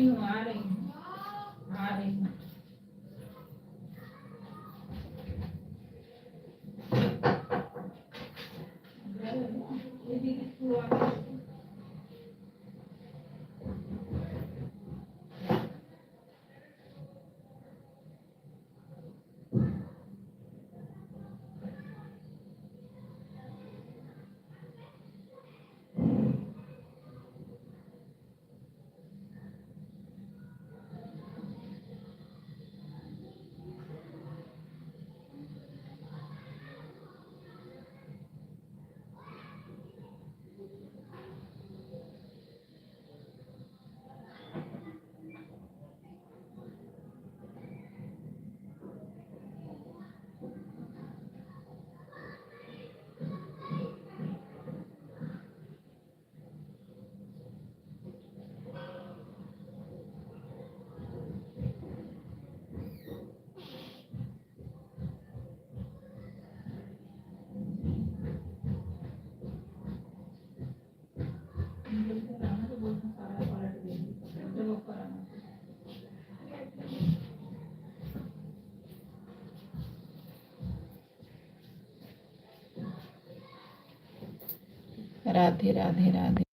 हूँ आ रही हूँ आ रही हूँ। ये दीदी पूरा राधे राधे राधे।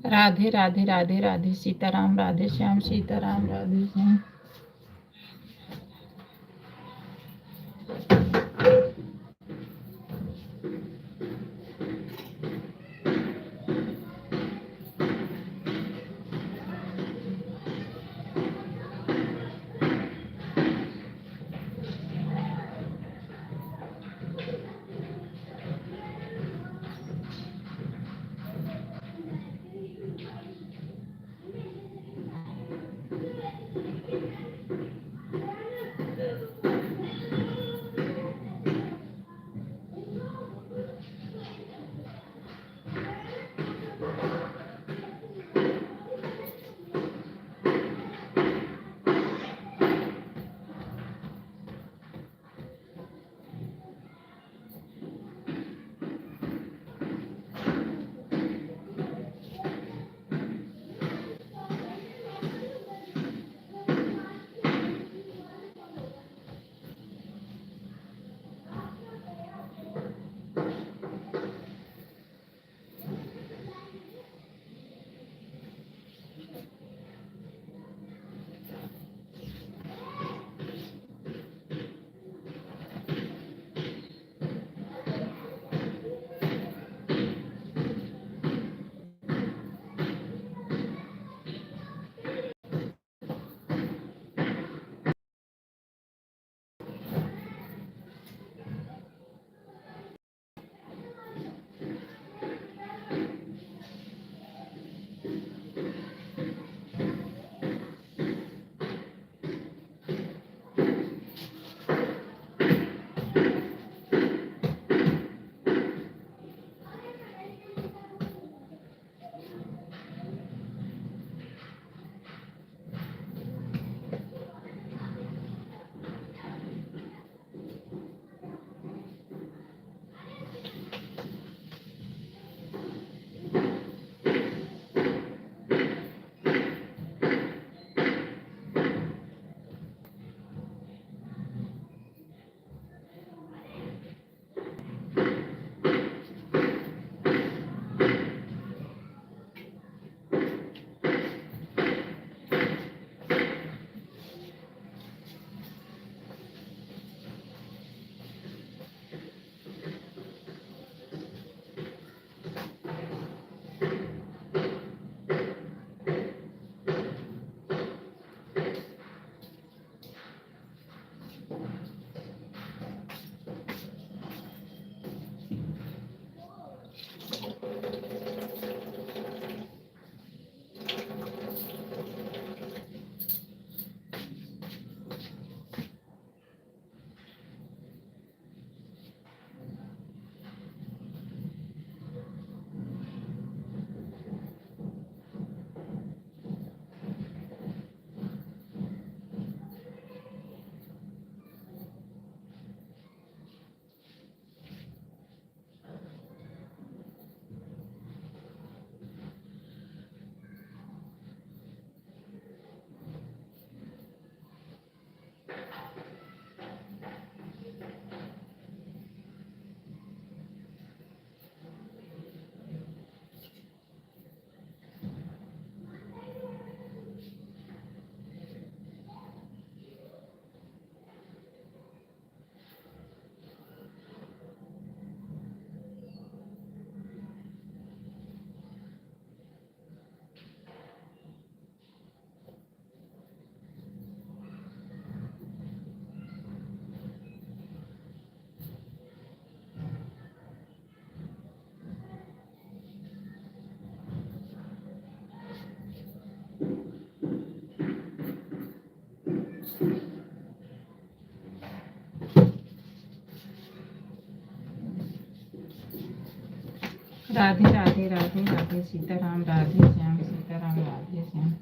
राधे राधे राधे राधे सीताराम राधे श्याम सीताराम राधे श्याम। राधे राधे राधे राधे सीताराम राधे श्याम सीताराम राधे श्याम।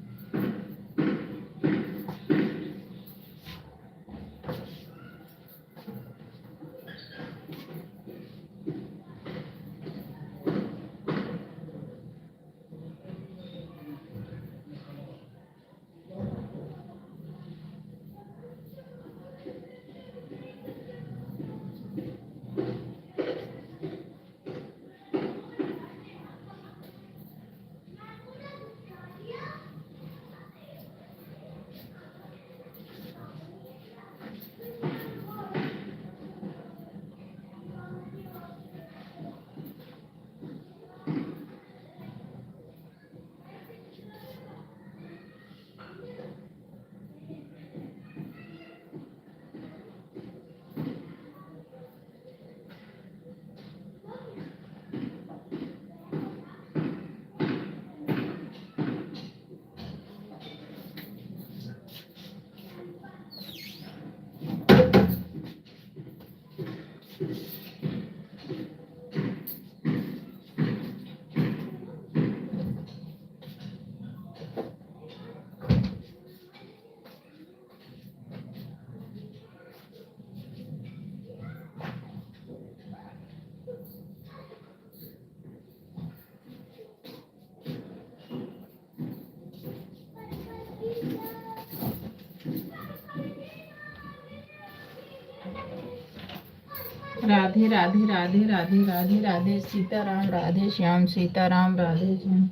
राधे राधे राधे राधे राधे राधे सीताराम राधे श्याम सीताराम राधे श्याम।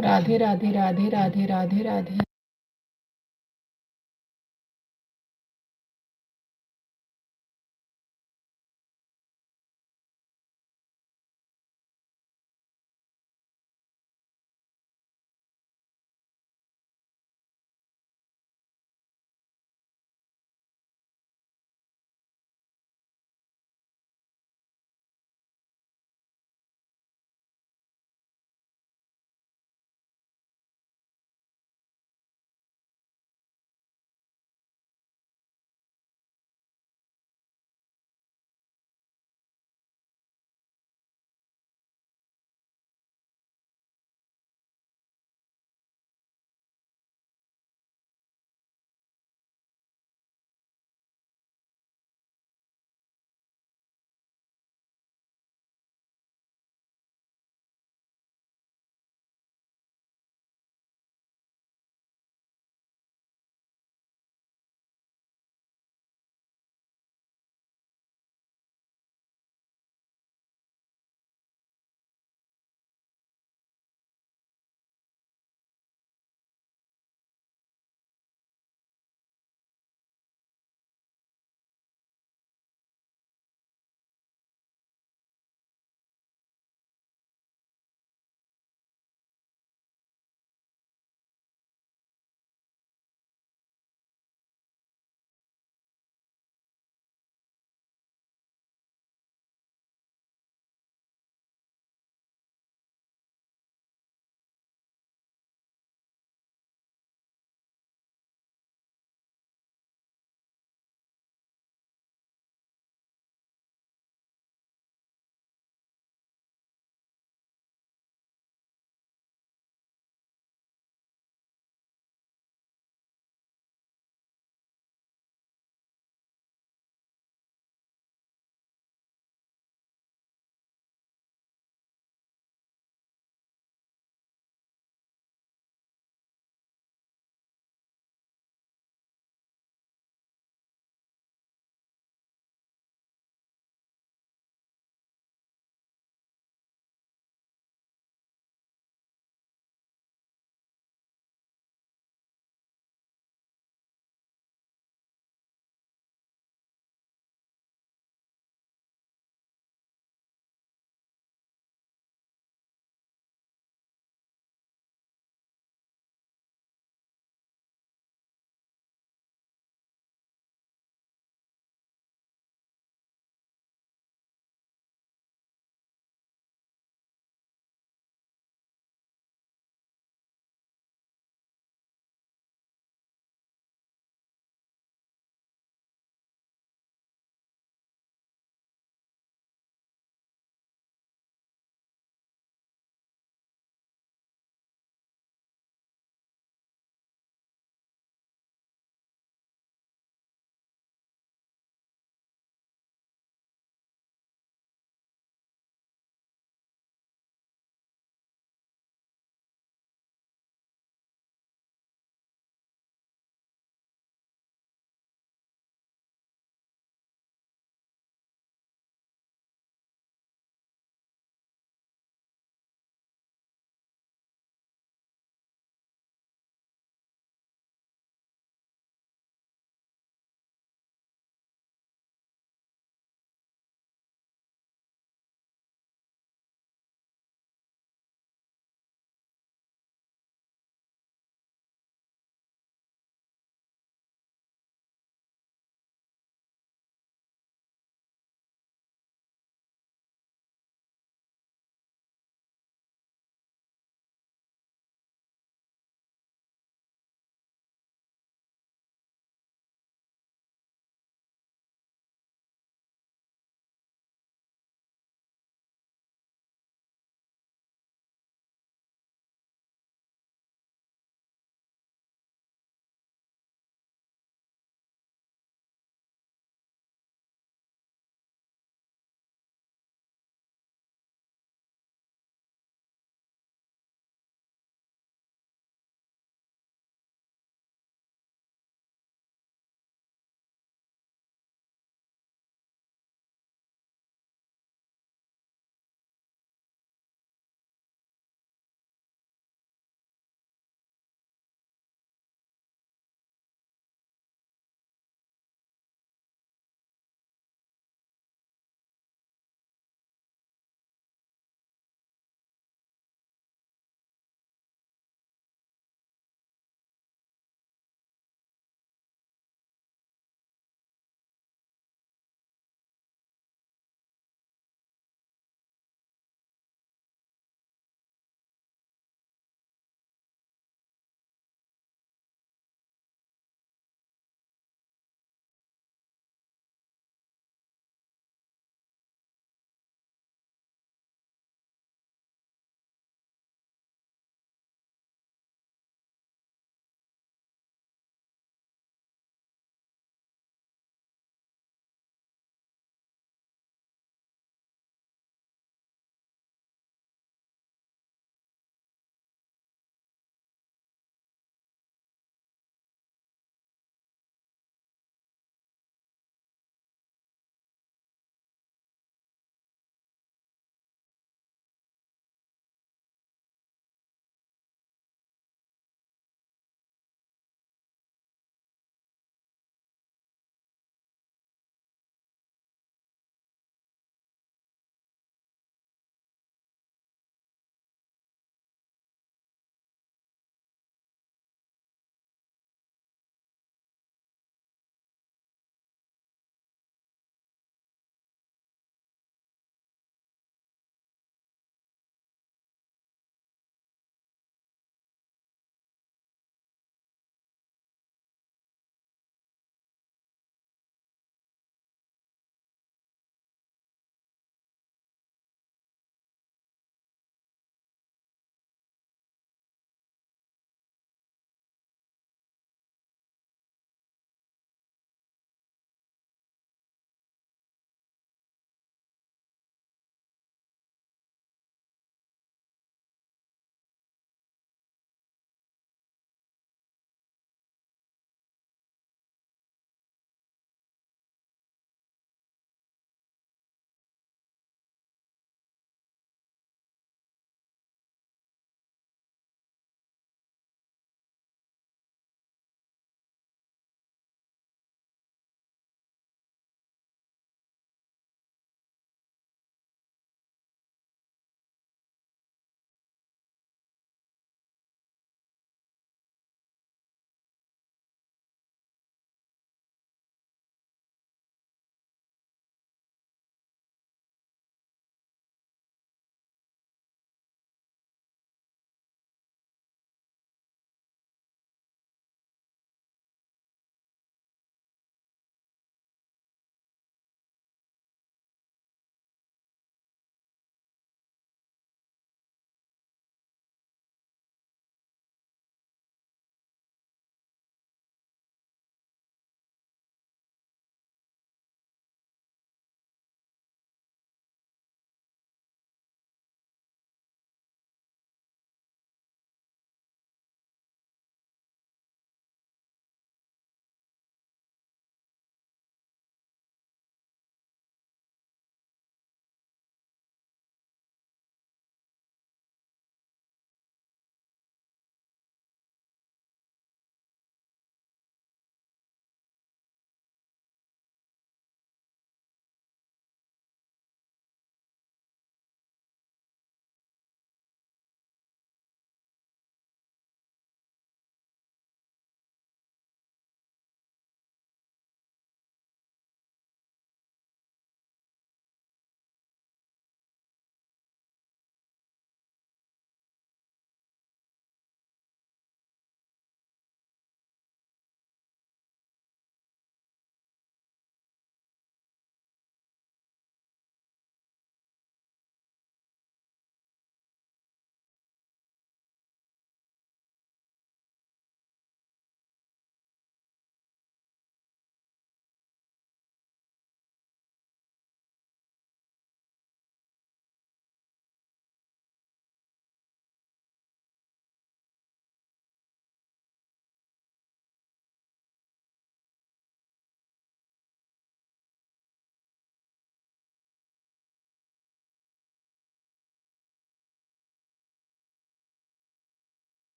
राधे राधे राधे राधे राधे राधे।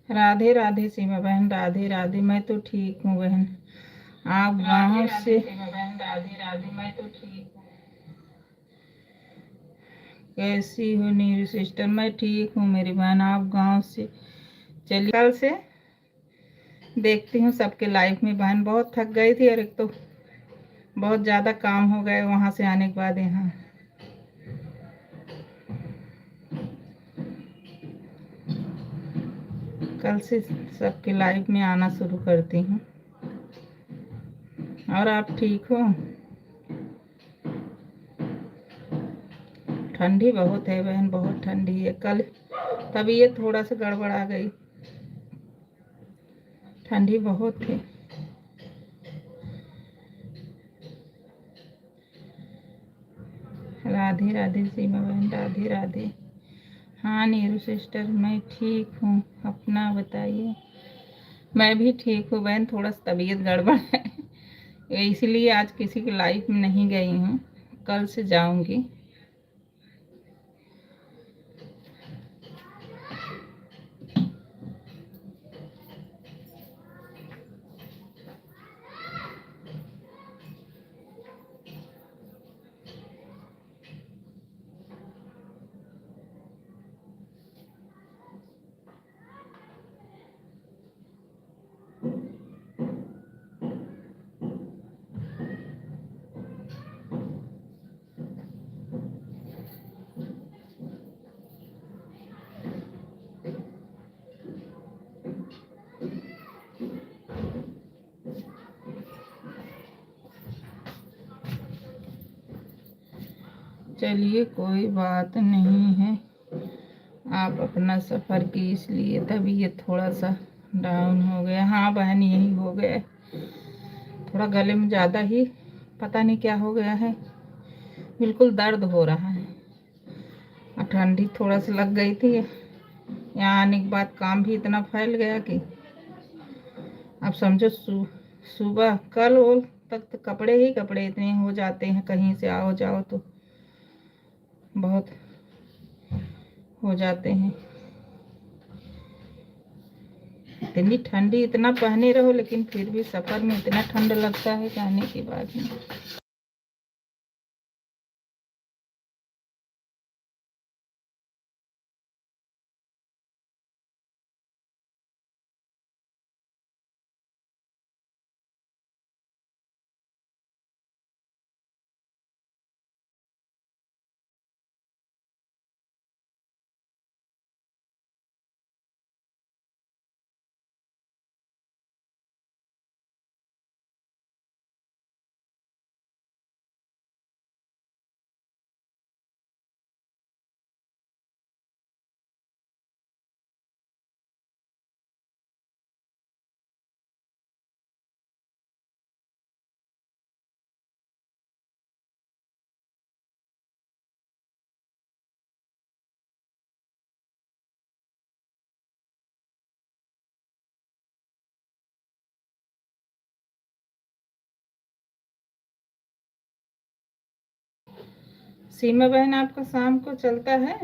राधे राधे सीमा बहन, राधे राधे। मैं तो ठीक हूँ बहन, आप गाँव से। सीमा बहन, राधे राधे। मैं तो ठीक हूँ। कैसी हो नीरू सिस्टर? मैं ठीक हूँ मेरी बहन, आप गाँव से। चलिए कल से देखती हूँ सबके लाइफ में बहन। बहुत थक गई थी और एक तो बहुत ज़्यादा काम हो गए वहाँ से आने के बाद यहाँ। कल से सबके लाइफ में आना शुरू करती हूँ। और आप ठीक हो? ठंडी बहुत है बहन, बहुत ठंडी है। कल तबीयत थोड़ा सा गड़बड़ आ गई, ठंडी बहुत है। राधे राधे सीमा बहन, राधे राधे। हाँ नीरू सिस्टर, मैं ठीक हूँ, अपना बताइए। मैं भी ठीक हूँ बहन, थोड़ा सा तबीयत गड़बड़ है इसलिए आज किसी की लाइफ में नहीं गई हूँ, कल से जाऊंगी। चलिए कोई बात नहीं है, आप अपना सफ़र की इसलिए तबीयत थोड़ा सा डाउन हो गया। हाँ बहन यही हो गया, थोड़ा गले में ज़्यादा ही पता नहीं क्या हो गया है, बिल्कुल दर्द हो रहा है। और ठंडी थोड़ा सा लग गई थी, यहाँ आने के बाद काम भी इतना फैल गया कि अब समझो सुबह कल वो तक तो कपड़े ही कपड़े इतने हो जाते हैं, कहीं से आओ जाओ तो बहुत हो जाते हैं। इतनी ठंडी, इतना पहने रहो लेकिन फिर भी सफ़र में इतना ठंड लगता है कि आने के बाद में। सीमा बहन आपका शाम को चलता है?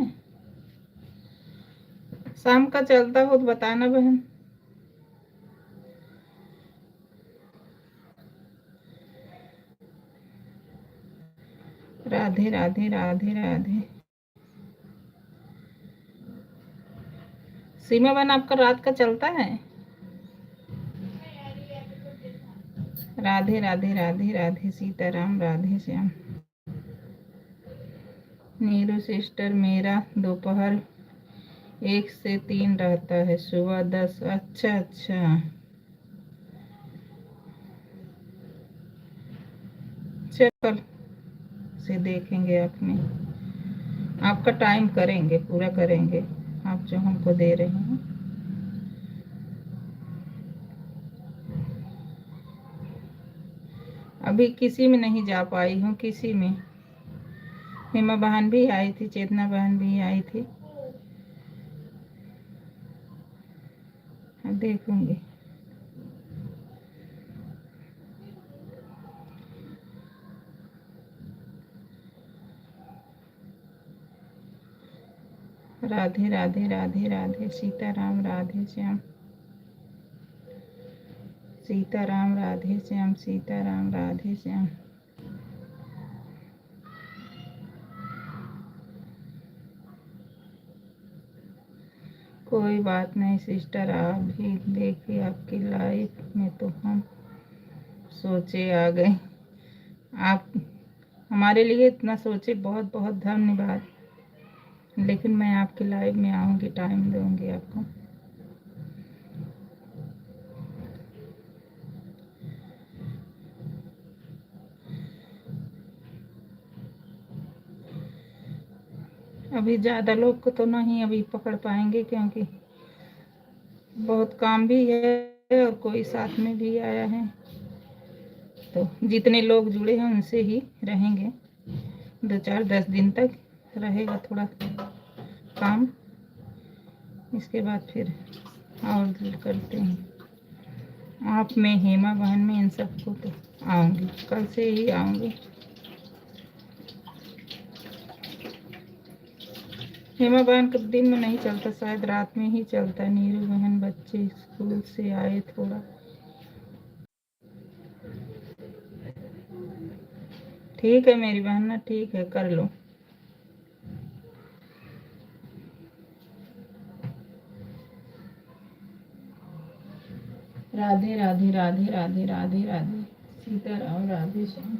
शाम का चलता हो तो बताना बहन। राधे राधे, राधे राधे। सीमा बहन आपका रात का चलता है? राधे राधे, राधे राधे सीताराम, राधे श्याम। नीरू सिस्टर मेरा दोपहर 1 से 3 रहता है, सुबह 10। अच्छा अच्छा, चल से देखेंगे अपने, आपका टाइम करेंगे, पूरा करेंगे आप जो हमको दे रहे हैं। अभी किसी में नहीं जा पाई हूँ, किसी में। हेमा बहन भी आई थी, चेतना बहन भी आई थी, अब देखूंगी। राधे राधे, राधे राधे सीताराम, राधे श्याम। सीताराम राधे श्याम, सीताराम राधे श्याम। कोई बात नहीं सिस्टर, आप भी देखिए, आपकी लाइफ में तो हम सोचे आ गए। आप हमारे लिए इतना सोचे, बहुत बहुत धन्यवाद। लेकिन मैं आपकी लाइफ में आऊँगी, टाइम दूँगी आपको। अभी ज़्यादा लोग को तो नहीं अभी पकड़ पाएंगे, क्योंकि बहुत काम भी है और कोई साथ में भी आया है। तो जितने लोग जुड़े हैं उनसे ही रहेंगे, 2-4-10 दिन तक रहेगा थोड़ा काम। इसके बाद फिर और करते हैं। आप में, हेमा बहन में, इन सबको तो आऊँगी, कल से ही आऊँगी। हेमा बहन का दिन में नहीं चलता, शायद रात में ही चलता। नीरू बहन, बच्चे स्कूल से आए थोड़ा। ठीक है मेरी बहन ना, ठीक है, कर लो। राधे राधे राधे राधे राधे राधे, सीताराम राधे श्याम।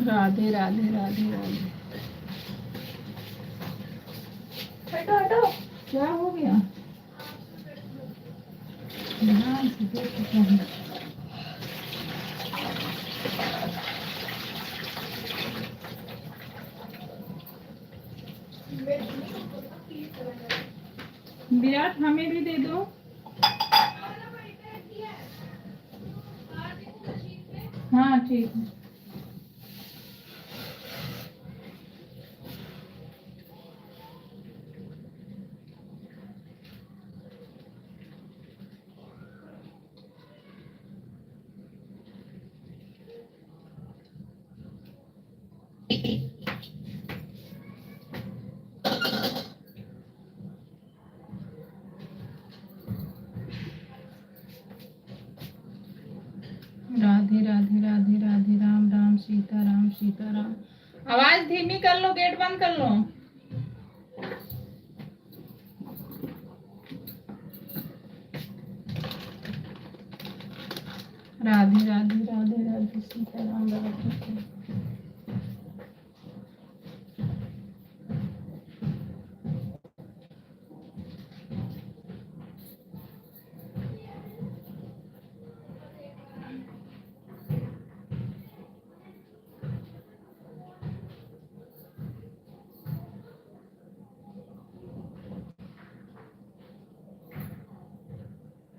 राधे राधे राधे राधे। हटो हटो, क्या हो गया? ध्यान से देखो। विराट, हमें भी दे दो। हाँ ठीक है। राधे राधे राधे राधे, राम राम, सीताराम सीताराम। आवाज धीमी कर लो, गेट बंद कर लो। राधे राधे राधे राधे, सीताराम राधे श्याम।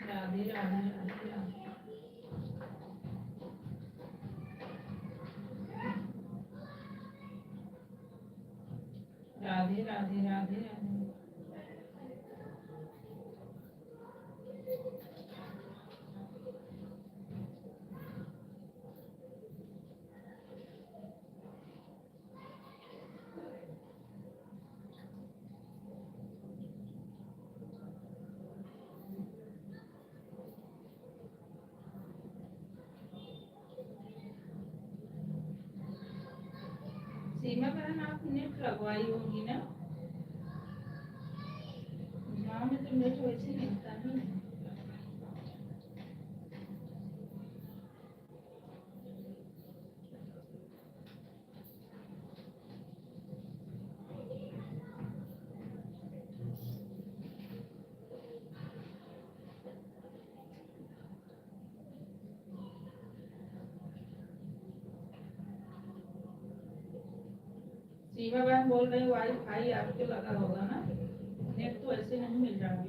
राधे राधे राधे राधे। राधे राधे राधे राधे। नेट लगवाई होगी ना। गाँव में तो नेट वैसे मिलता नहीं है। सीमा बहन बोल रही वाईफाई आपके लगा होगा ना, नेट तो ऐसे नहीं मिल रहा है।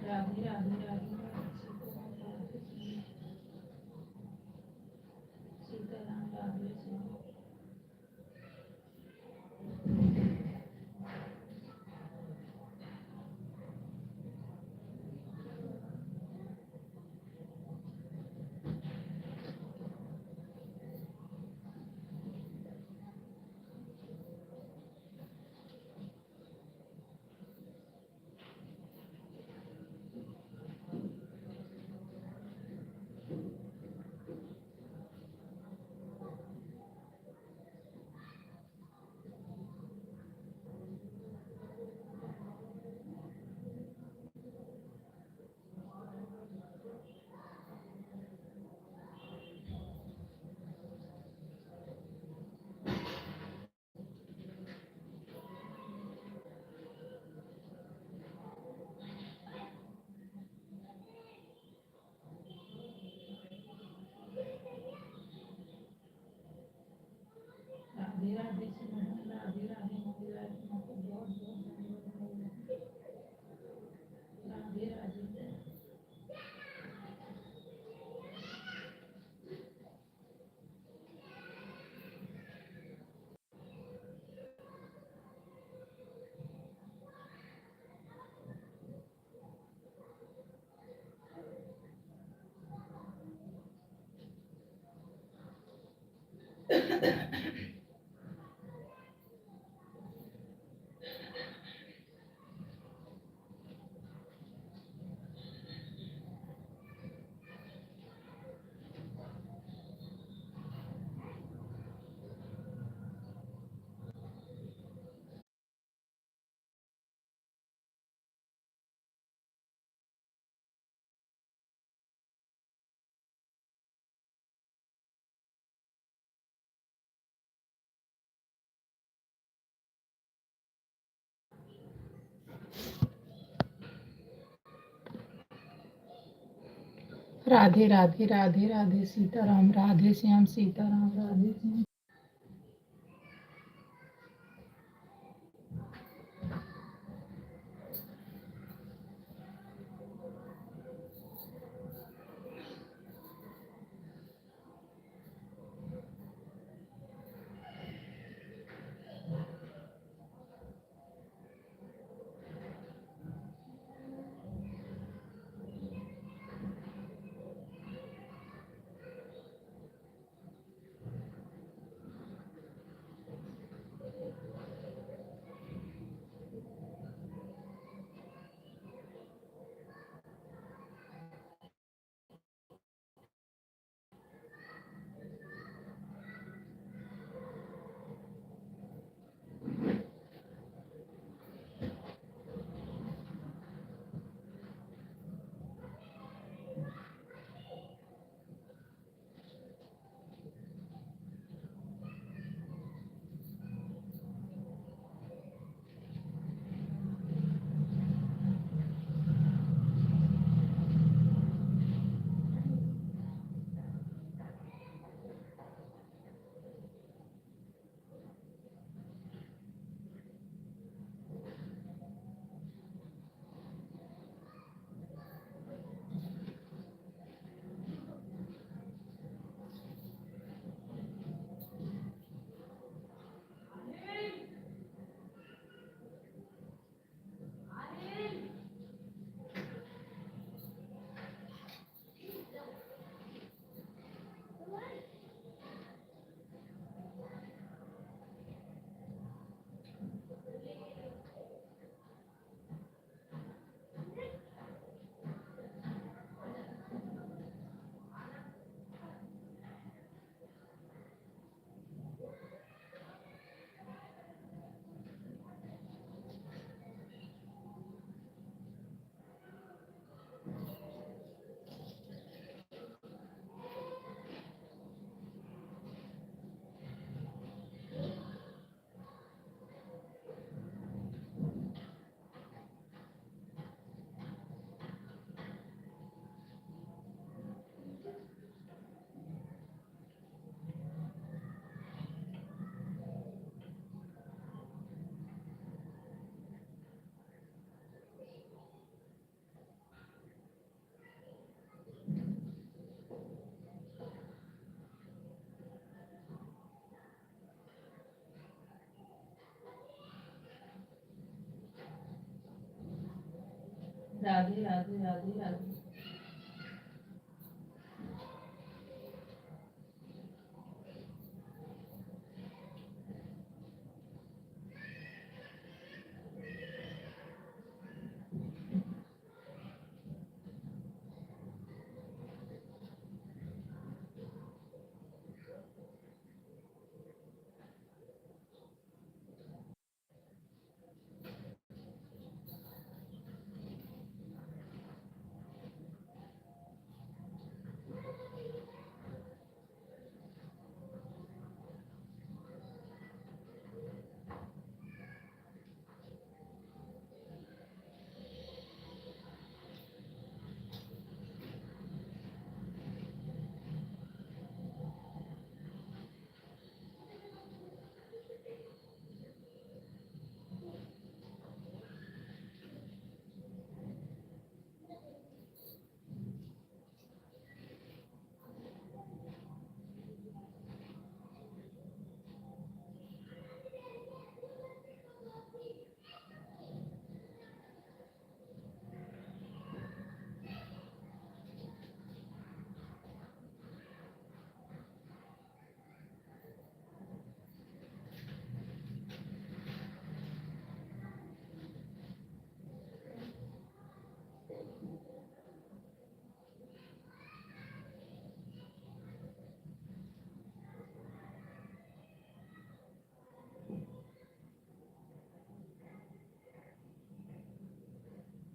राधे राधे राधे सीताराम राधे श्याम। राधे राधे सिमरन राधे राधे मोदी राधे को बहुत बहुत राधे राधे। राधे राधे राधे राधे सीताराम राधे श्याम सीताराम राधे श्याम। राधे राधे राधे राधे।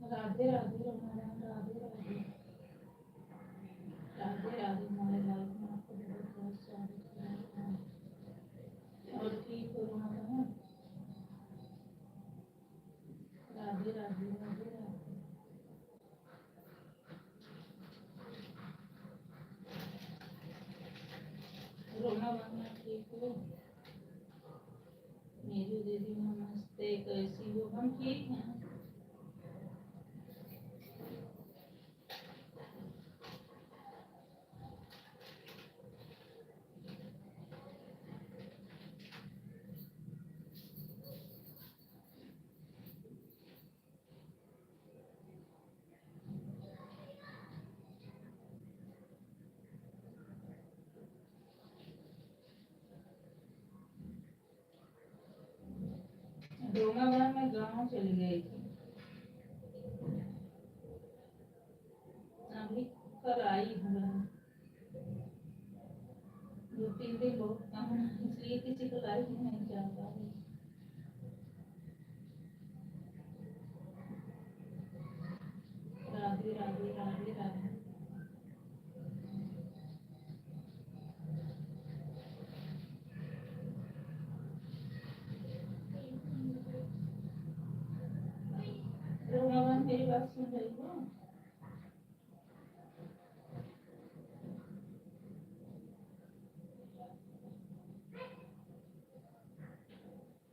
राधे राधे रमन, राधे राधे राधे राधे। हमारे लाइफ में आपको बहुत बहुत स्वागत है। और ठीक हो रहा है। राधे राधे राधे राधे। रोना बना ठीक हो? मेरी दीदी नमस्ते, कैसी हो? हम ठीक हैं। रोना बना मैं गाँव चली गई थी, अभी कल आई हूँ। 2-3 दिन बहुत कम है, इसलिए किसी को लाइफ में नहीं जा पा रही। राधे राधे राधे राधे। रोना मेरी बात सुन रही हो?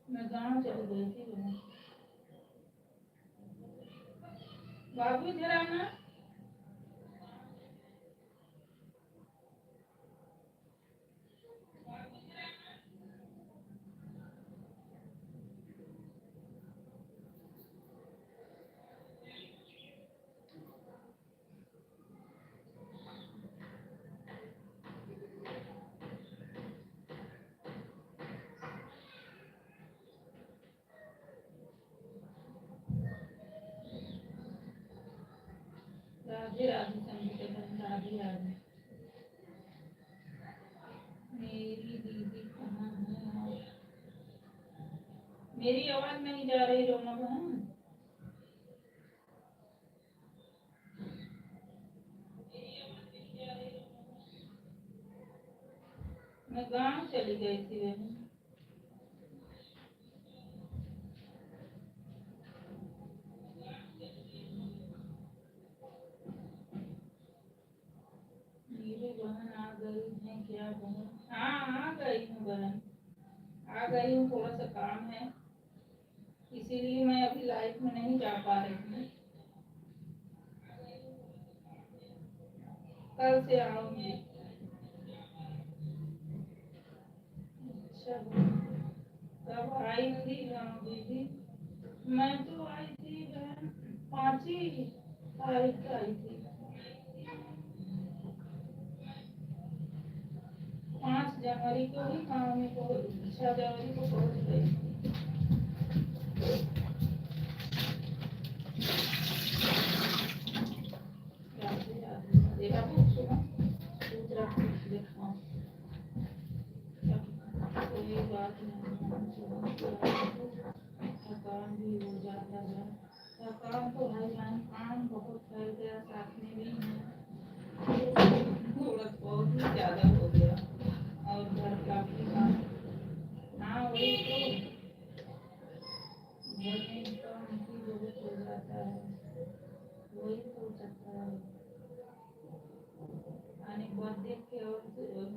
मैं गाँव चली गई थी। बाबू इधर आना। राधे राधे संगीता बहन, राधे राधे। मेरी दीदी कहाँ है आप? मेरी आवाज नहीं जा रही रोमा बहन? मैं गाँव चली गई थी बहन। मेरी बहन आ गई है क्या बहन? हाँ आ गई हूँ बहन, आ गई हूँ। थोड़ा सा काम है, इसीलिए मैं अभी लाइफ में नहीं जा पा रही हूँ। कल से आऊंगी। अच्छा कब आई थी गाँव दीदी? मैं तो आई थी बहन 5 ही आई थी 5 जनवरी को ही गाँव में 6 जनवरी को पहुँच गई। कोई बात नहीं, थकान भी हो जाता है। थकान तो है, काम बहुत फैल गया, साथ में भी थोड़ा बहुत ही ज़्यादा हो गया और घर का भी काम। हाँ वही तो, घर में काम की जरूरत हो जाता है, वही तो चक्कर है। आने के बाद देख के और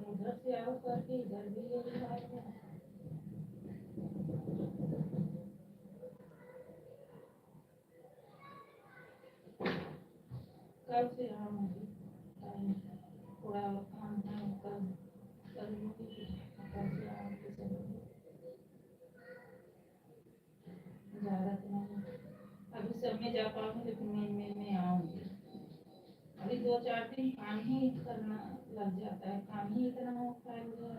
उधर से आओ करके इधर भी यही बात है। कल से आऊँगी, थोड़ा और काम है, कल करूँगी, कल से आऊँगी जरूर। ज़्यादा तो नहीं, अभी सब में जा पाऊँगी लेकिन मैं आऊँगी। अभी 2-4 दिन काम ही करना लग जाता है, काम ही इतना फैल गया।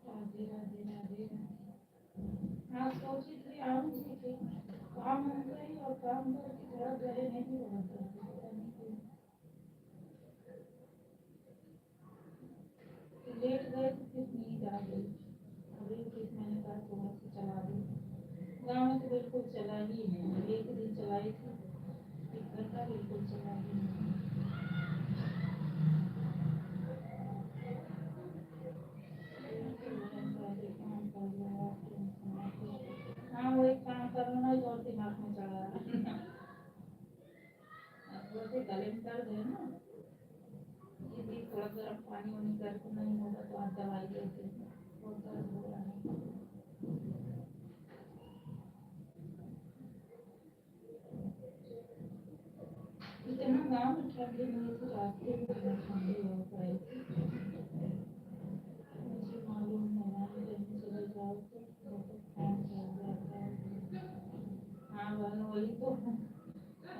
राधे राधे राधे। हाँ सोची थी आऊँगी, काम हो गई और काम करके थोड़ा गले में भी बहुत दर्द है, पता नहीं क्यों। लेट गए तो फिर नींद आ गई। अभी फिर मैंने कहा थोड़ा सा चला दूँ। गाँव में तो बिल्कुल चला ही नहीं, एक दिन चलाई थी, एक घंटा बिल्कुल चला ही नहीं। हाँ वही काम करना ही और दिमाग में चढ़ा रहा। वैसे गले में दर्द है ना, यदि थोड़ा गर्म पानी वानी करके नहीं होगा तो आप दवाई देते हैं, बहुत दर्द हो रहा है। इतना गाँव में ठंडी नहीं थी, रास्ते में बहुत ठंडी हो गई थी। मुझे मालूम है ना, कहीं चले जाओ तो बहुत काम चल जाता है। हाँ वही तो,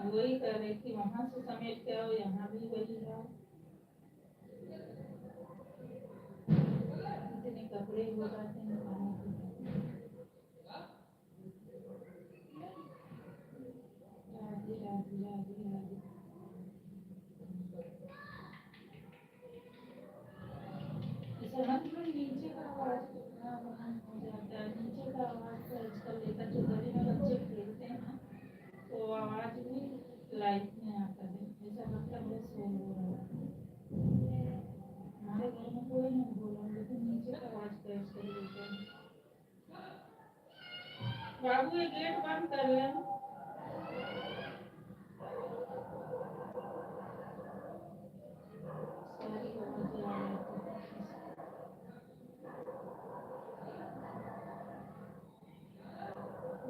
वही कर रही थी, वहाँ से समेट के आओ, यहाँ भी वही है। इतने कपड़े हो जाते हैं खाने के। राधे राधे राधे राधे। समझ में नीचे का आवाज कितना बंद हो जाता है, नीचे का आवाज तो आजकल लेकर जो गली में बच्चे खेलते हैं ना, तो आवाज भी लाइट में आता है, ऐसा लगता है शोर हो रहा है। हमारे घर में कोई नहीं बोला, लेकिन नीचे का आवाज तेज कर देता है। बाबू ये गेट बंद कर ले। सारी आवाजें आ जाती हैं।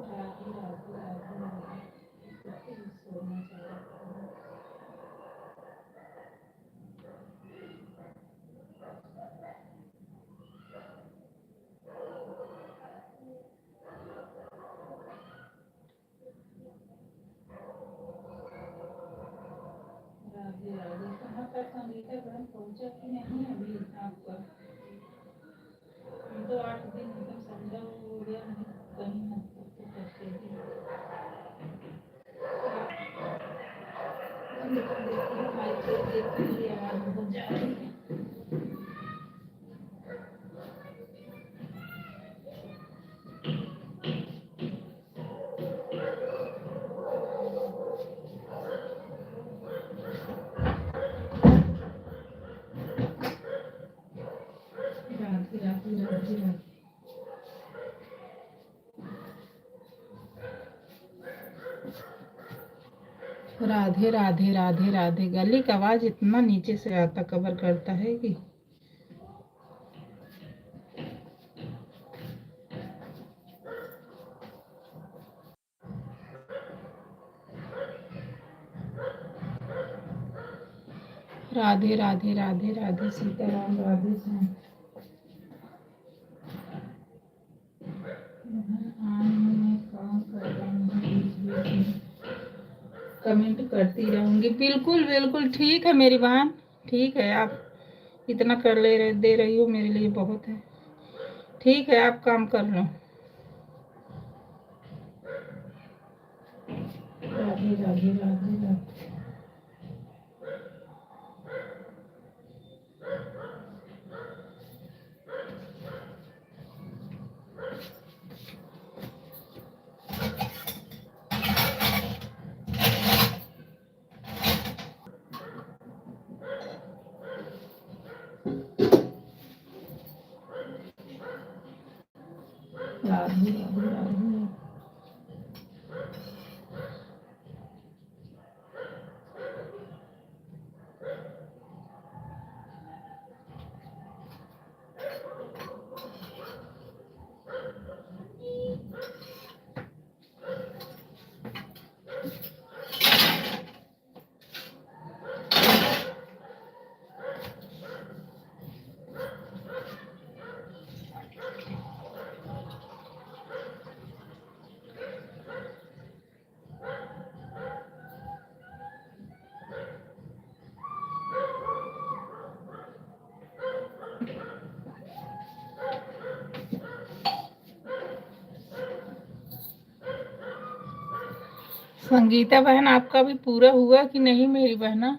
राधे राधे राधे राधे। कुत्ते भी सोना चाहिए। राधे राधे। कहाँ तक संगीता बहन पहुँचा कि नहीं अभी आपका? हम तो 8 दिन एकदम संडा हो गया, नहीं कहीं हद तक तो करते ही। देखिए माइक पे देखिए मेरी आवाज़ बहुत जा रही है। राधे राधे राधे राधे। राधे राधे राधे राधे। गले का आवाज इतना नीचे से आता कवर करता है कि राधे राधे राधे राधे सीताराम राधे श्याम। कमेंट करती रहूँगी। बिल्कुल बिल्कुल ठीक है मेरी बहन, ठीक है। आप इतना कर दे रही हो मेरे लिए बहुत है। ठीक है, आप काम कर लो। राधे राधे राधे राधे। राधे राधे राधे। संगीता बहन, आपका भी पूरा हुआ कि नहीं मेरी बहना?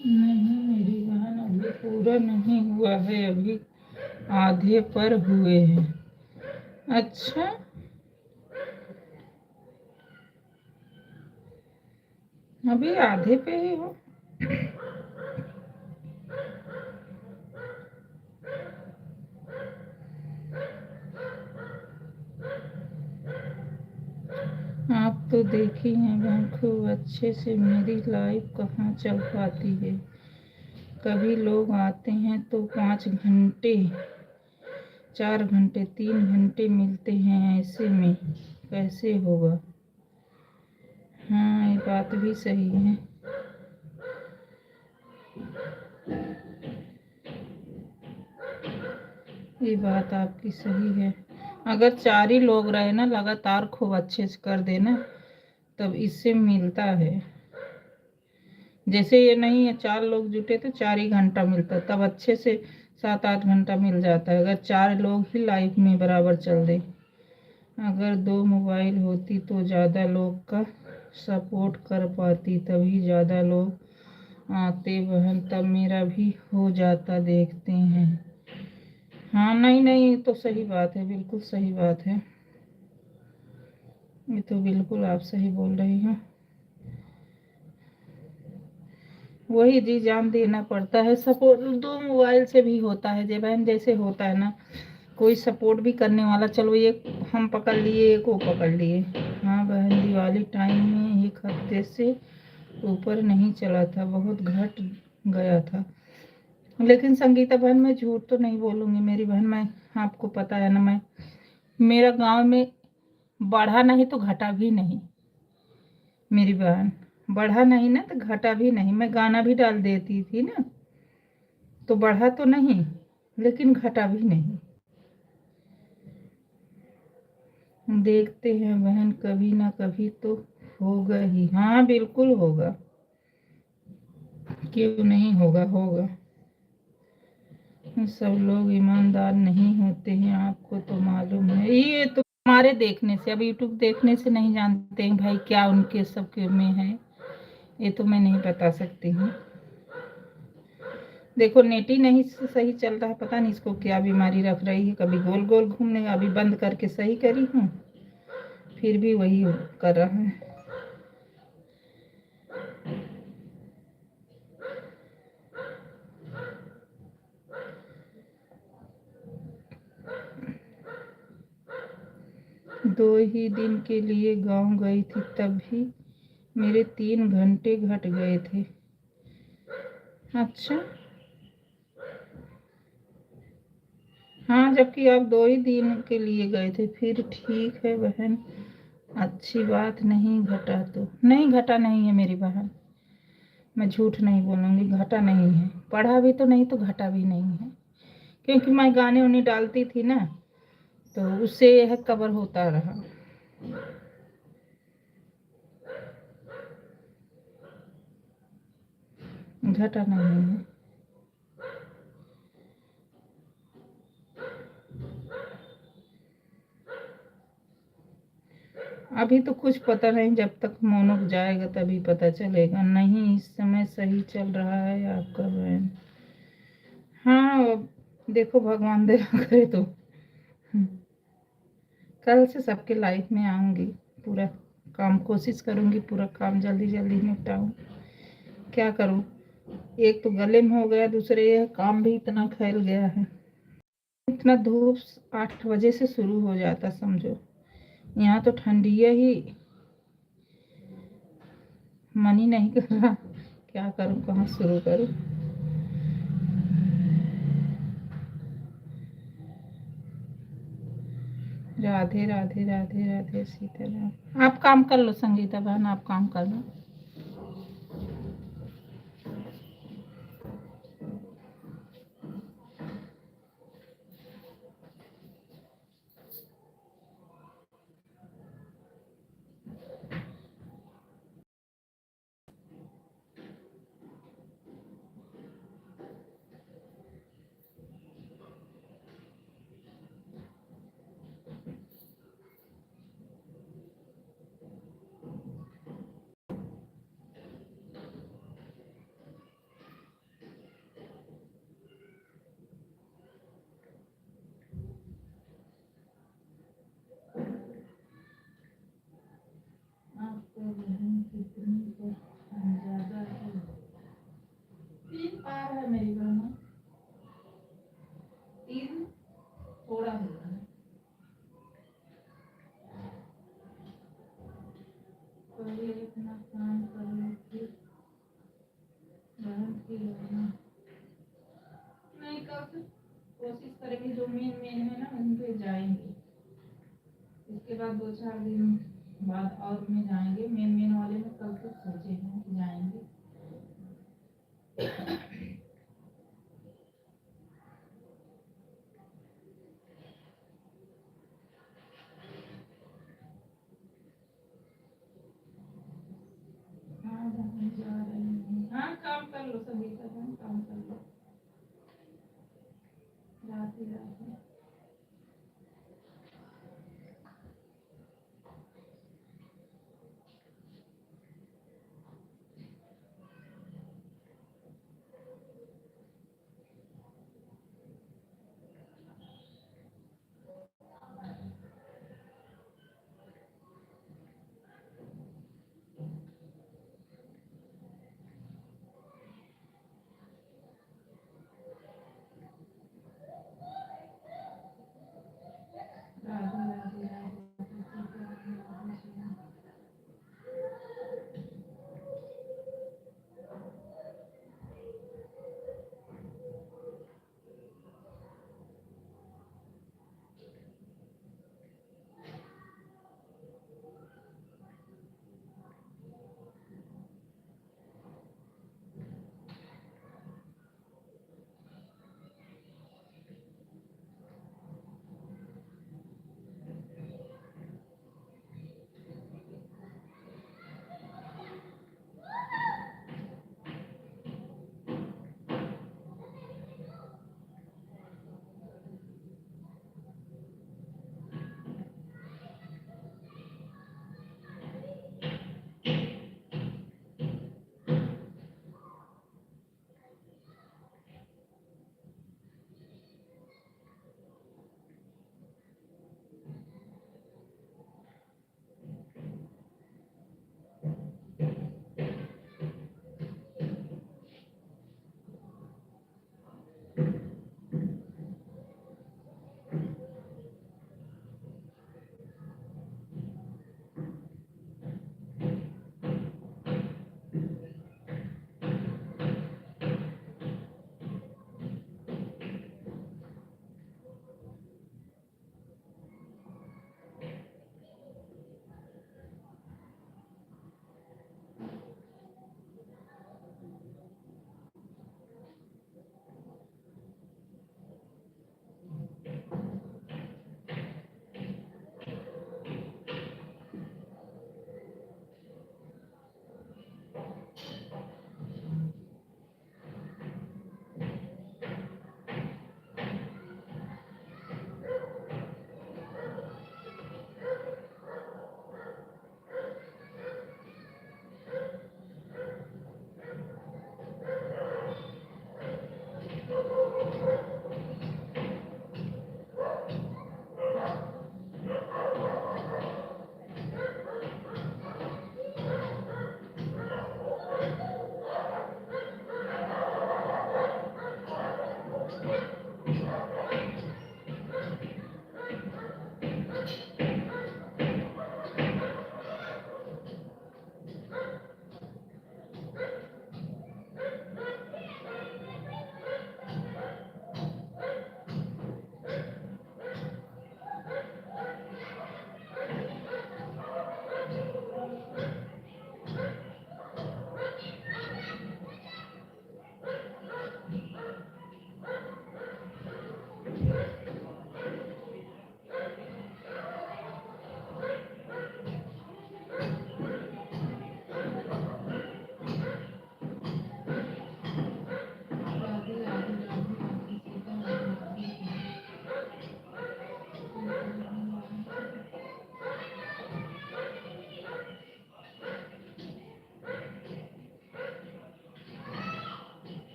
नहीं मेरी बहन, अभी पूरा नहीं हुआ है, अभी आधे पर हुए हैं। अच्छा, अभी आधे पे ही हो। आप तो देखी हैं बहन खूब अच्छे से मेरी लाइफ कहाँ चल पाती है। कभी लोग आते हैं तो 5 घंटे, 4 घंटे, 3 घंटे मिलते हैं, ऐसे में कैसे होगा? हाँ, ये बात भी सही है। ये बात आपकी सही है। अगर 4 ही लोग रहे ना लगातार खूब अच्छे से कर देना, तब इससे मिलता है। जैसे ये नहीं है 4 लोग जुटे तो 4 ही घंटा मिलता, तब अच्छे से 7-8 घंटा मिल जाता है। अगर 4 लोग ही लाइफ में बराबर चल दे। अगर 2 मोबाइल होती तो ज़्यादा लोग का सपोर्ट कर पाती, तभी ज़्यादा लोग आते बहन, तब मेरा भी हो जाता। देखते हैं। हाँ, नहीं नहीं, तो सही बात है, बिल्कुल सही बात है। ये तो बिल्कुल आप सही बोल रही हो। वही जी, जान देना पड़ता है। सपोर्ट 2 मोबाइल से भी होता है जे बहन, जैसे होता है ना, कोई सपोर्ट भी करने वाला, चलो एक हम पकड़ लिए, एक वो पकड़ लिए। हाँ बहन, दिवाली टाइम में 1 हफ्ते से ऊपर नहीं चला था, बहुत घट गया था। लेकिन संगीता बहन, मैं झूठ तो नहीं बोलूँगी मेरी बहन। मैं, आपको पता है ना, मैं, मेरा गांव में बढ़ा नहीं तो घटा भी नहीं मेरी बहन। बढ़ा नहीं ना तो घटा भी नहीं। मैं गाना भी डाल देती थी ना, तो बढ़ा तो नहीं लेकिन घटा भी नहीं। देखते हैं बहन, कभी ना कभी तो होगा ही। हाँ बिल्कुल होगा, क्यों नहीं होगा, होगा। सब लोग ईमानदार नहीं होते हैं, आपको तो मालूम है। ये तो हमारे देखने से, अब यूट्यूब देखने से नहीं जानते हैं भाई क्या उनके सबके में है, ये तो मैं नहीं बता सकती हूँ। देखो नेट ही नहीं सही चल रहा है, पता नहीं इसको क्या बीमारी रख रही है। कभी गोल गोल घूमने, अभी बंद करके सही करी हूँ, फिर भी वही कर रहा है। 2 ही दिन के लिए गांव गई थी, तब भी मेरे 3 घंटे घट गए थे। अच्छा, हाँ, जबकि आप 2 ही दिन के लिए गए थे, फिर ठीक है बहन, अच्छी बात नहीं। घटा तो नहीं, घटा नहीं है मेरी बहन, मैं झूठ नहीं बोलूँगी, घटा नहीं है। पढ़ा भी तो नहीं तो घटा भी नहीं है, क्योंकि मैं गाने उन्हें डालती थी ना, तो उससे यह कवर होता रहा। घटा नहीं है। अभी तो कुछ पता नहीं, जब तक मोनक जाएगा तभी पता चलेगा। नहीं, इस समय सही चल रहा है आपका बहन। हाँ, अब देखो भगवान दया करे तो कल से सबके लाइफ में आऊंगी। पूरा काम कोशिश करूंगी, पूरा काम जल्दी जल्दी निपटाऊं। क्या करूं, एक तो गले में हो गया, दूसरे यह काम भी इतना फैल गया है। इतना धूप 8 बजे से शुरू हो जाता समझो। यहाँ तो ठंडिया ही मन ही नहीं कर रहा। क्या करूं, कहाँ शुरू करूं। राधे राधे राधे राधे सीताराम। आप काम कर लो संगीता बहन, आप काम कर लो। आपका बहन कितनी ज्यादा है। 3 पार है मेरी बहन, 3 थोड़ा हुआ है। पहले इतना काम कर लो, फिर बहन की लगना। नहीं, कल से कोशिश करेंगे, जो मेन मेन है ना उन पे जाएंगे। इसके बाद 2-4 दिन बाद और में जाएंगे। मेन मेन वाले में कल से सोचे हैं कि जाएंगे। हाँ, जाने जा रहे हैं। हाँ, काम कर लो संगीता बहन, काम कर लो। राधे राधे।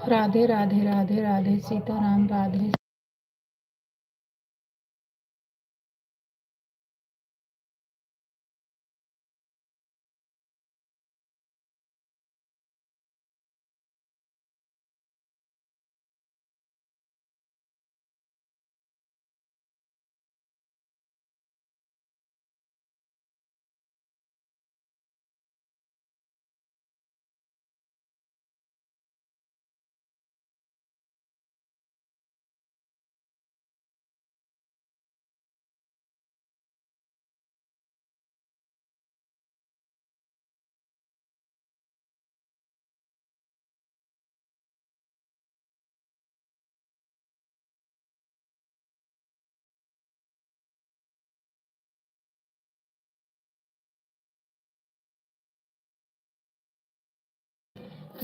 राधे राधे राधे राधे सीताराम राधे।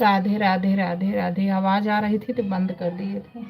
राधे राधे राधे राधे। आवाज आ रही थी तो बंद कर दिए थे।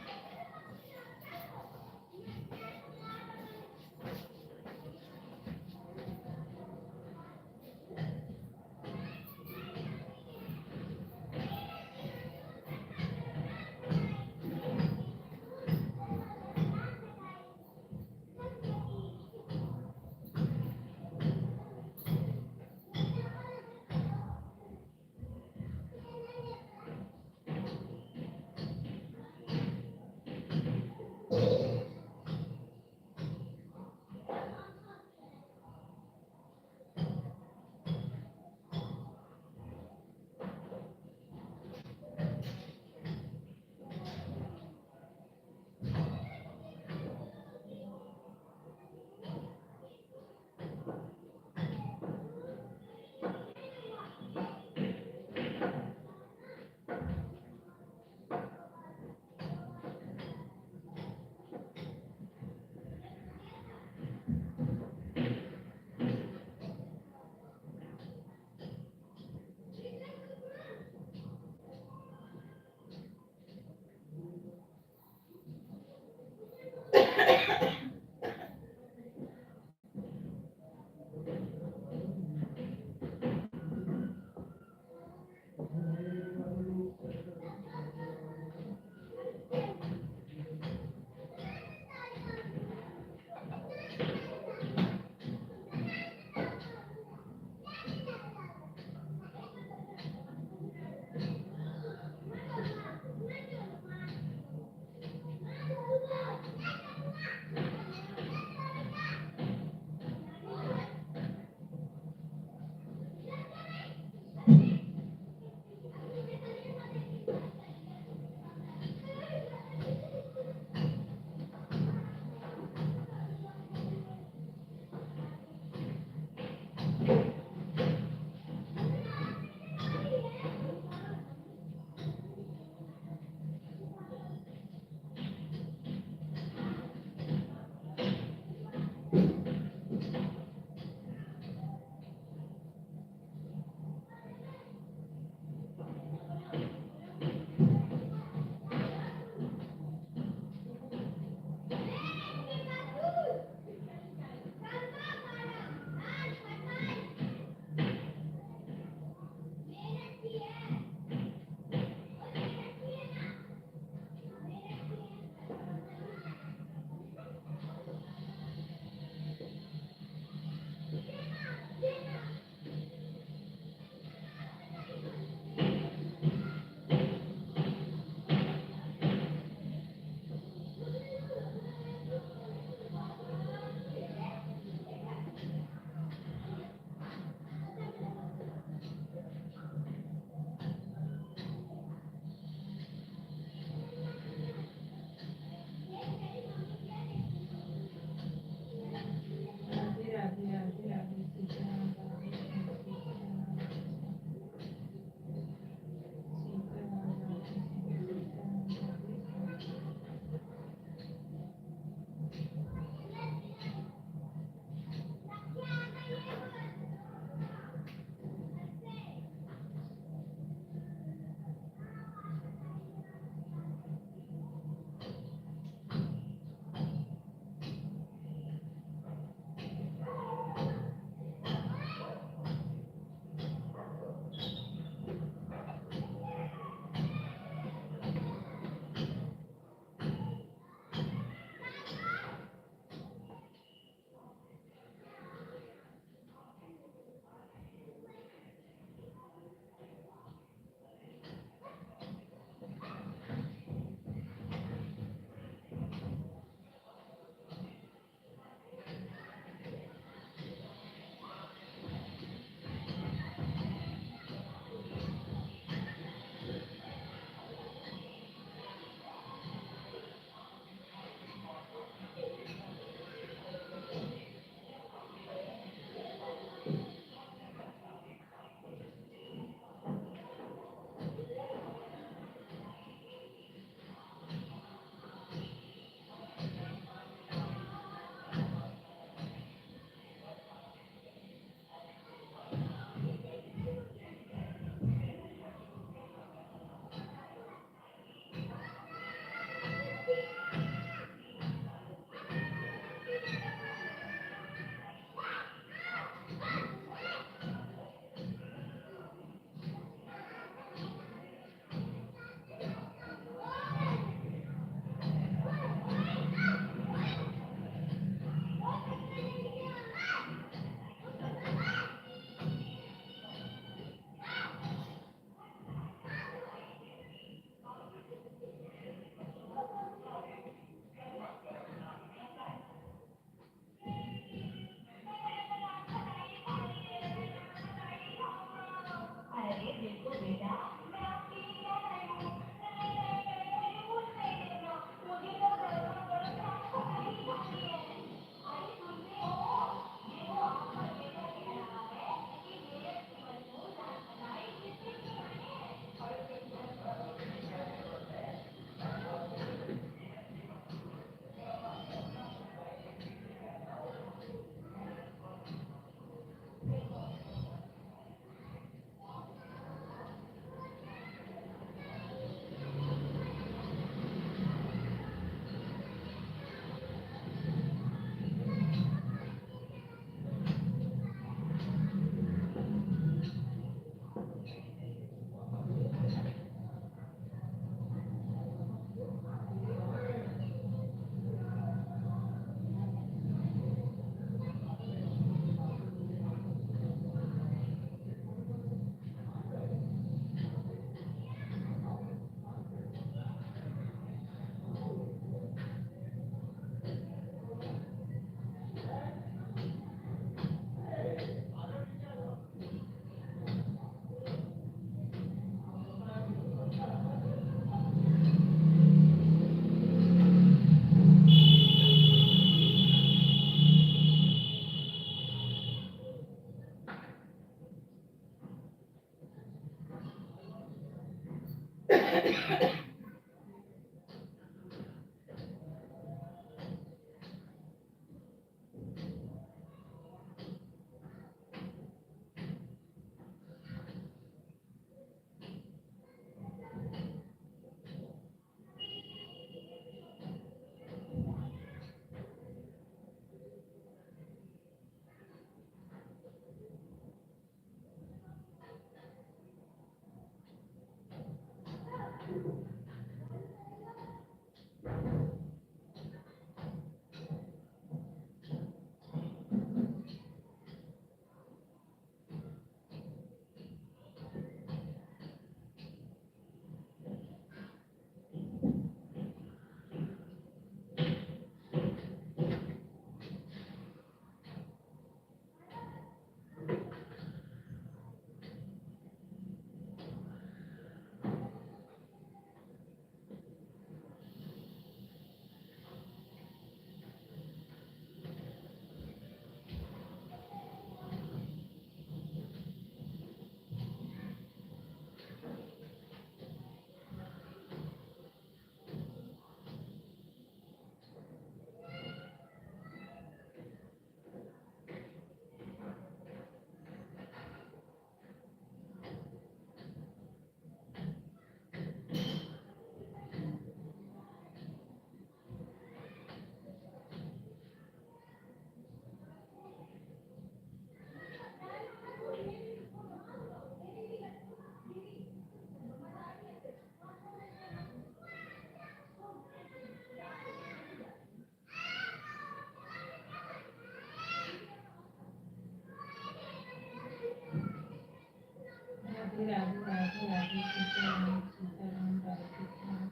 राधे राधे राधे सीताराम सीताराम राधे श्याम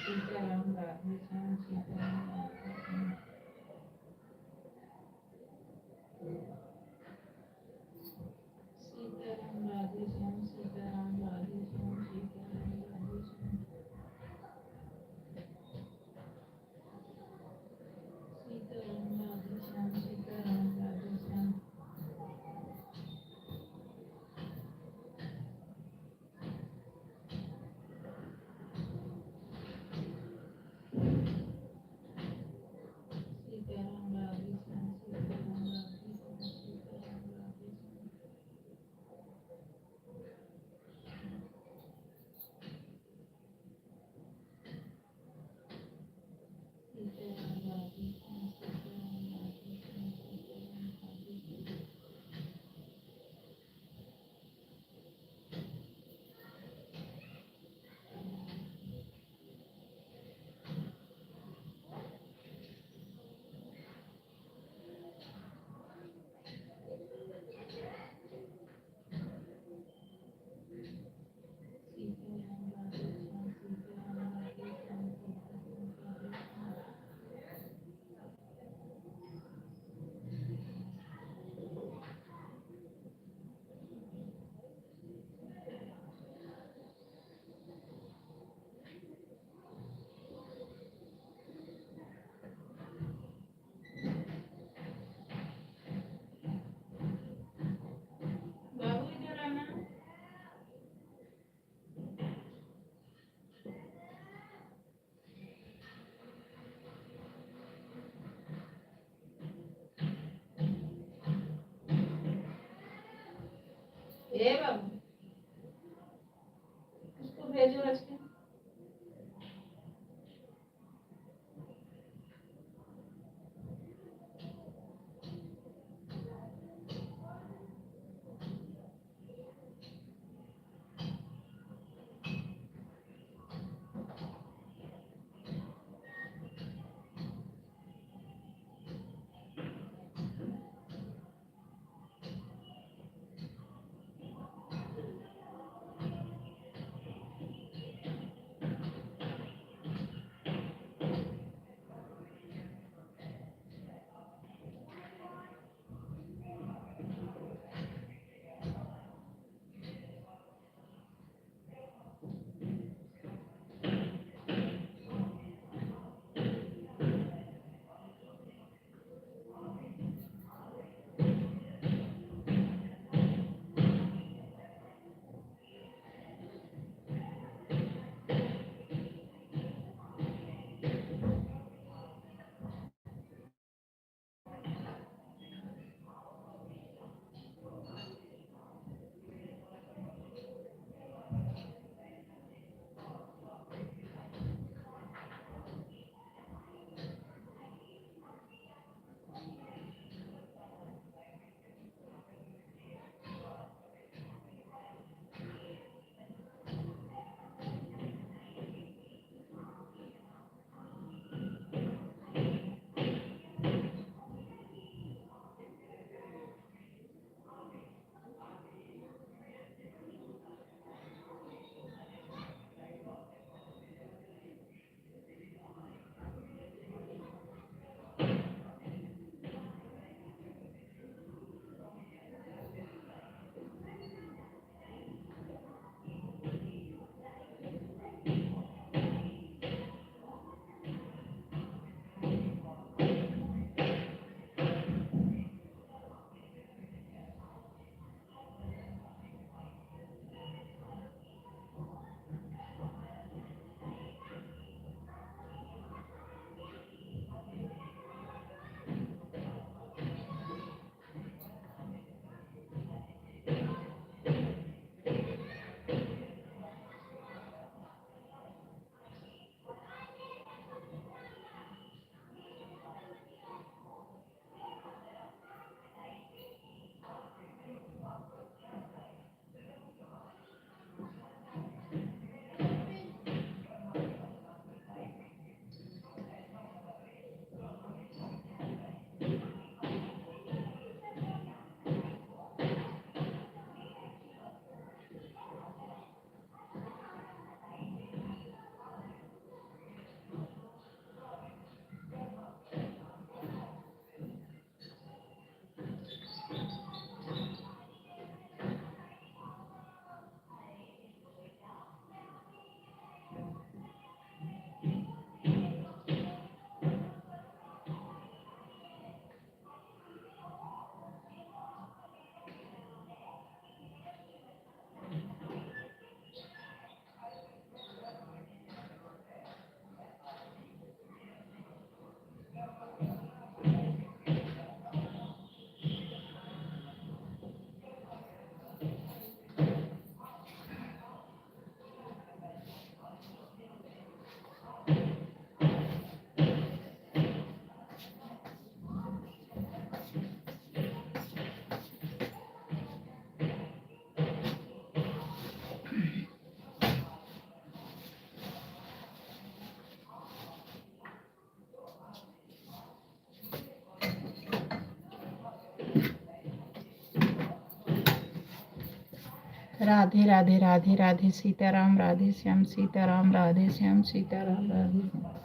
सीताराम राधे श्याम सीताराम राधे श्याम सीताराम राधे श्याम सीताराम राधे श्याम सीताराम राधे श्याम सीताराम राधे श्याम सीताराम राधे श्याम राधे राधे राधे राधे सीताराम राधे श्याम सीताराम राधे श्याम सीताराम राधे श्याम।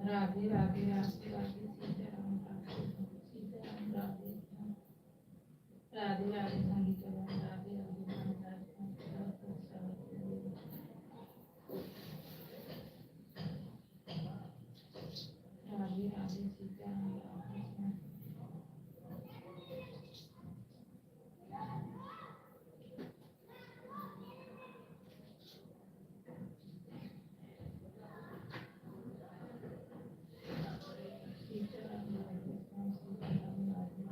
राधे राधे राधे राधे सीताराम राधे सीताराम राधे राधे राधे संगीता राधे राधे राधे राधे सीताराम राधे सीताराम राधे सीताराम राधे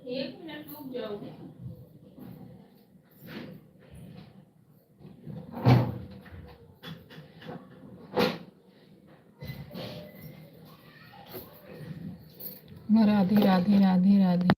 एक मिनट रुक जाओ। राधे राधे राधे राधे।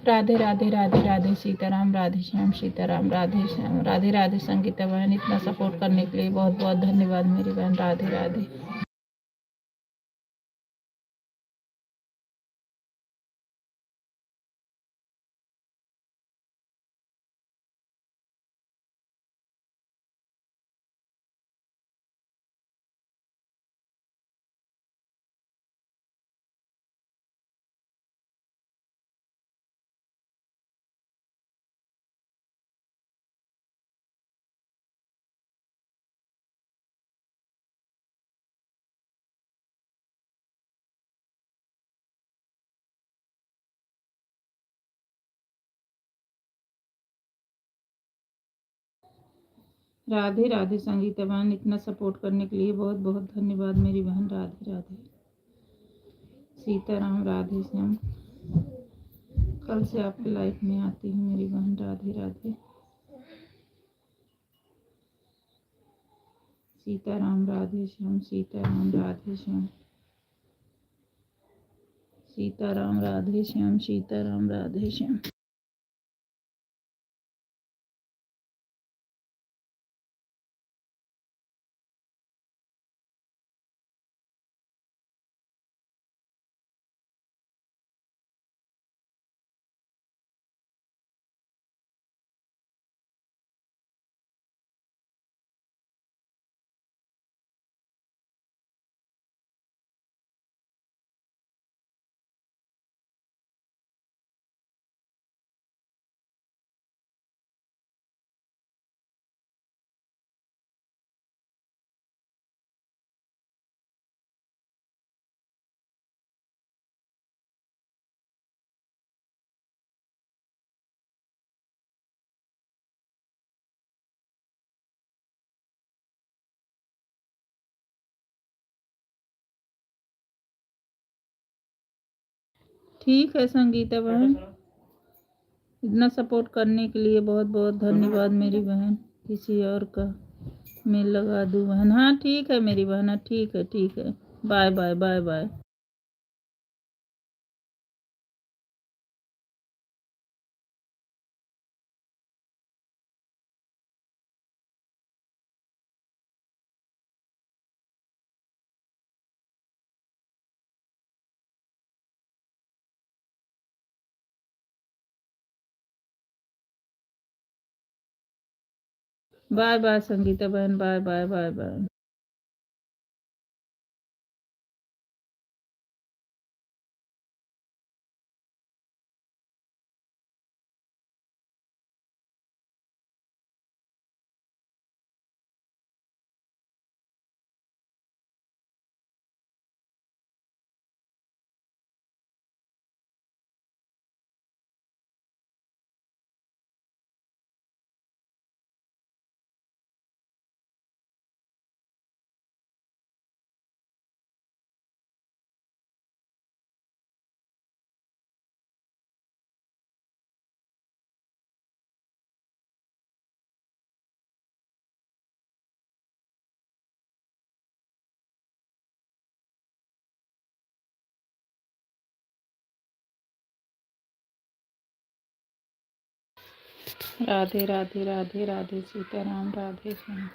राधे राधे राधे राधे सीताराम, राधे श्याम सीताराम, राधे श्याम, राधे राधे संगीता बहन, इतना सपोर्ट करने के लिए बहुत बहुत धन्यवाद मेरी बहन। राधे राधे। राधे राधे संगीता बहन, इतना सपोर्ट करने के लिए बहुत बहुत धन्यवाद मेरी बहन। राधे राधे सीताराम, राधे श्याम, कल से आपकी लाइफ में आती हूँ मेरी बहन। राधे राधे सीताराम, राधे श्याम सीताराम, राधे श्याम सीताराम, राधे श्याम सीताराम, राधे श्याम। ठीक है संगीता बहन, इतना सपोर्ट करने के लिए बहुत बहुत धन्यवाद मेरी बहन। किसी और का मैं लगा दूँ बहन? हाँ ठीक है मेरी बहन, ठीक है ठीक है। Bye bye bye bye. Bye bye Sangeeta बहन, bye bye bye bye. Radhe Radhe Radhe Radhe Sitaram, Radhe Shyam.